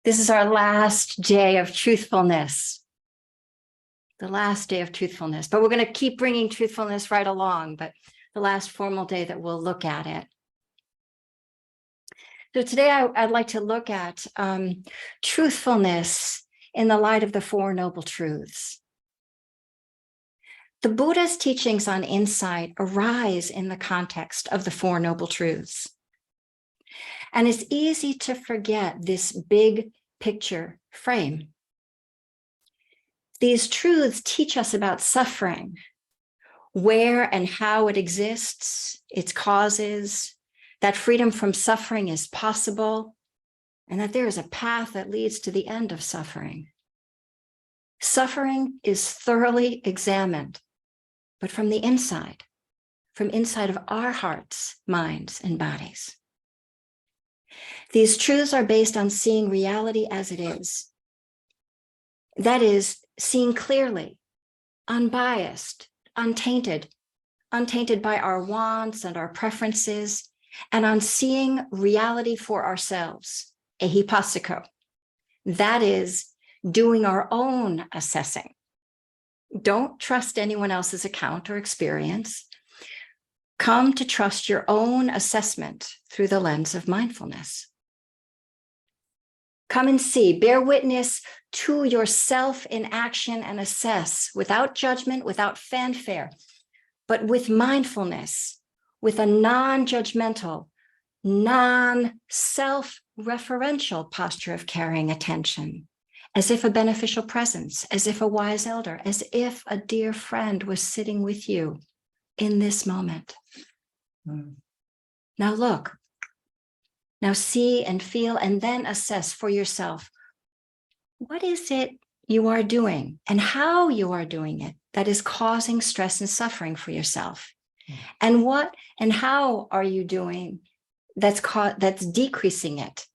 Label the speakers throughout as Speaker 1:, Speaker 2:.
Speaker 1: This is our last day of truthfulness, the last day of truthfulness. But we're going to keep bringing truthfulness right along, but the last formal day that we'll look at it. So today I'd like to look at truthfulness in the light of the Four Noble Truths. The Buddha's teachings on insight arise in the context of the Four Noble Truths. And it's easy to forget this big picture frame. These truths teach us about suffering, where and how it exists, its causes, that freedom from suffering is possible, and that there is a path that leads to the end of suffering. Suffering is thoroughly examined, but from the inside, from inside of our hearts, minds, and bodies. These truths are based on seeing reality as it is. That is, seeing clearly, unbiased, untainted by our wants and our preferences, and on seeing reality for ourselves, ehipassiko. That is, doing our own assessing. Don't trust anyone else's account or experience. Come to trust your own assessment through the lens of mindfulness. Come and see, bear witness to yourself in action and assess without judgment, without fanfare, but with mindfulness, with a non-judgmental, non-self-referential posture of carrying attention, as if a beneficial presence, as if a wise elder, as if a dear friend was sitting with you in this moment. Now look. Now see and feel and then assess for yourself. What is it you are doing and how you are doing it that is causing stress and suffering for yourself? And what and how are you doing that's decreasing it?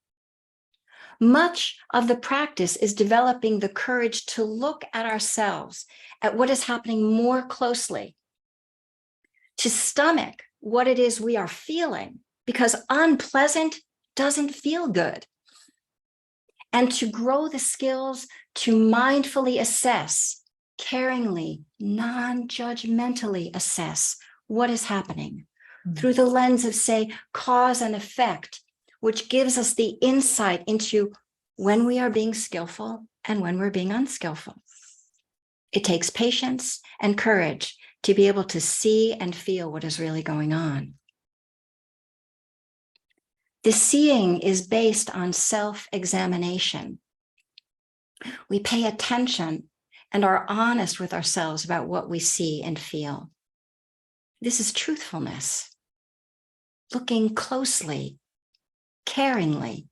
Speaker 1: Much of the practice is developing the courage to look at ourselves, at what is happening more closely, to stomach what it is we are feeling, because unpleasant doesn't feel good. And to grow the skills to mindfully assess, caringly, non-judgmentally assess what is happening through the lens of, say, cause and effect, which gives us the insight into when we are being skillful and when we're being unskillful. It takes patience and courage to be able to see and feel what is really going on. The seeing is based on self-examination. We pay attention and are honest with ourselves about what we see and feel. This is truthfulness. Looking closely, caringly,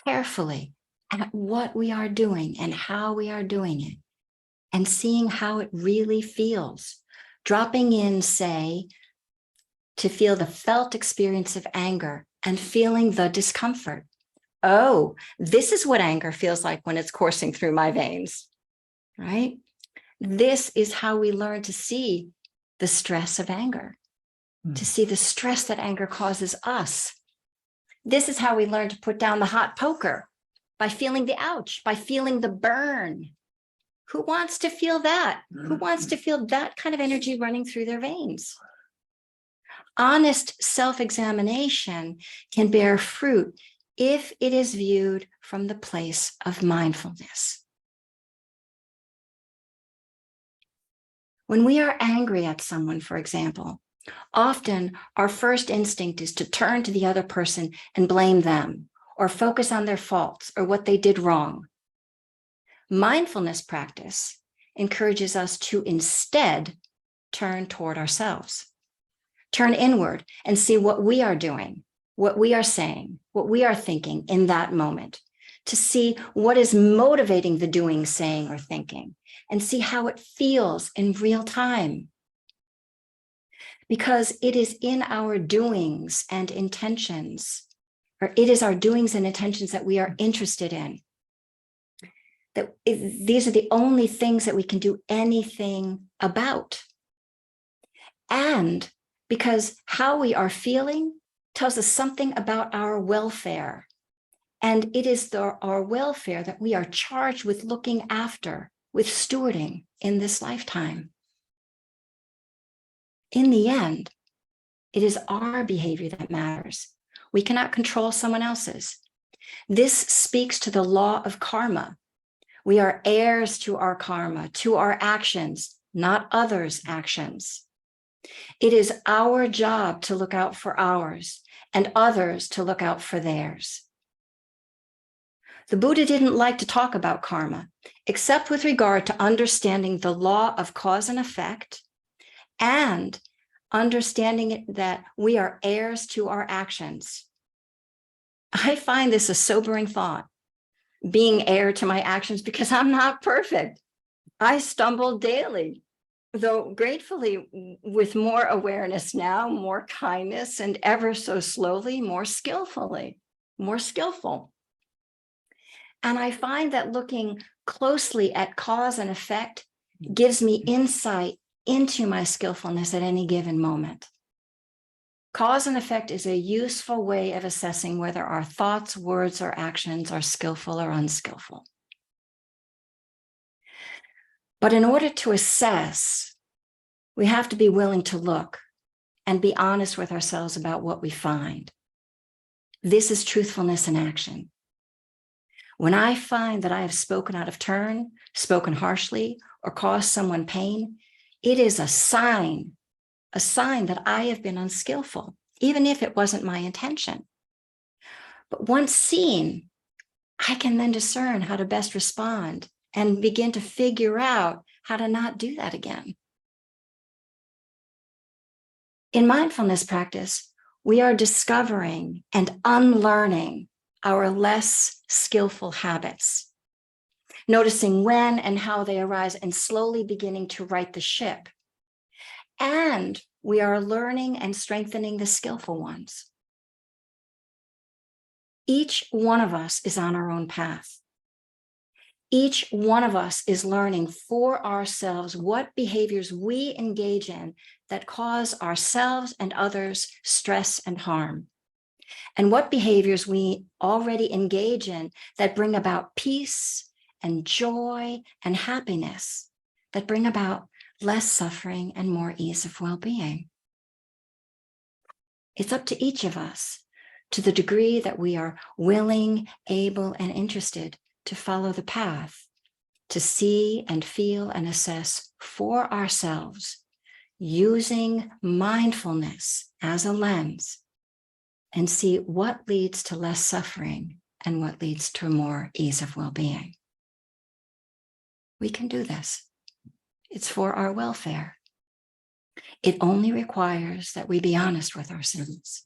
Speaker 1: carefully at what we are doing and how we are doing it, and seeing how it really feels. Dropping in, say, to feel the felt experience of anger and feeling the discomfort. Oh, this is what anger feels like when it's coursing through my veins, right? This is how we learn to see the stress of anger, to see the stress that anger causes us. This is how we learn to put down the hot poker, by feeling the ouch, by feeling the burn. Who wants to feel that? Who wants to feel that kind of energy running through their veins? Honest self-examination can bear fruit if it is viewed from the place of mindfulness. When we are angry at someone, for example, often our first instinct is to turn to the other person and blame them, or focus on their faults or what they did wrong. Mindfulness practice encourages us to instead turn toward ourselves. Turn inward and see what we are doing, what we are saying, what we are thinking in that moment, to see what is motivating the doing, saying, or thinking, and see how it feels in real time. Because it is in our doings and intentions, or it is our doings and intentions that we are interested in. That these are the only things that we can do anything about. And because how we are feeling tells us something about our welfare And it is our welfare that we are charged with looking after, with stewarding in this lifetime. In the end, it is our behavior that matters. We cannot control someone else's. This speaks to the law of karma. We are heirs to our karma, to our actions, not others' actions. It is our job to look out for ours and others to look out for theirs. The Buddha didn't like to talk about karma, except with regard to understanding the law of cause and effect and understanding that we are heirs to our actions. I find this a sobering thought, being heir to my actions, because I'm not perfect. I stumble daily, though gratefully with more awareness now, more kindness, and ever so slowly, more skillful. And I find that looking closely at cause and effect gives me insight into my skillfulness at any given moment. Cause and effect is a useful way of assessing whether our thoughts, words, or actions are skillful or unskillful. But in order to assess, we have to be willing to look and be honest with ourselves about what we find. This is truthfulness in action. When I find that I have spoken out of turn, spoken harshly, or caused someone pain, it is a sign that I have been unskillful, even if it wasn't my intention. But once seen, I can then discern how to best respond and begin to figure out how to not do that again. In mindfulness practice, we are discovering and unlearning our less skillful habits, noticing when and how they arise and slowly beginning to right the ship. And we are learning and strengthening the skillful ones. Each one of us is on our own path. Each one of us is learning for ourselves what behaviors we engage in that cause ourselves and others stress and harm, and what behaviors we already engage in that bring about peace and joy and happiness, that bring about less suffering and more ease of well-being. It's up to each of us, to the degree that we are willing, able, and interested to follow the path, to see and feel and assess for ourselves, using mindfulness as a lens, and see what leads to less suffering and what leads to more ease of well-being. We can do this. It's for our welfare. It only requires that we be honest with ourselves.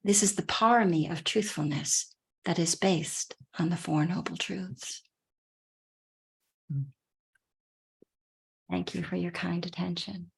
Speaker 1: This is the parami of truthfulness that is based on the Four Noble Truths. Thank you for your kind attention.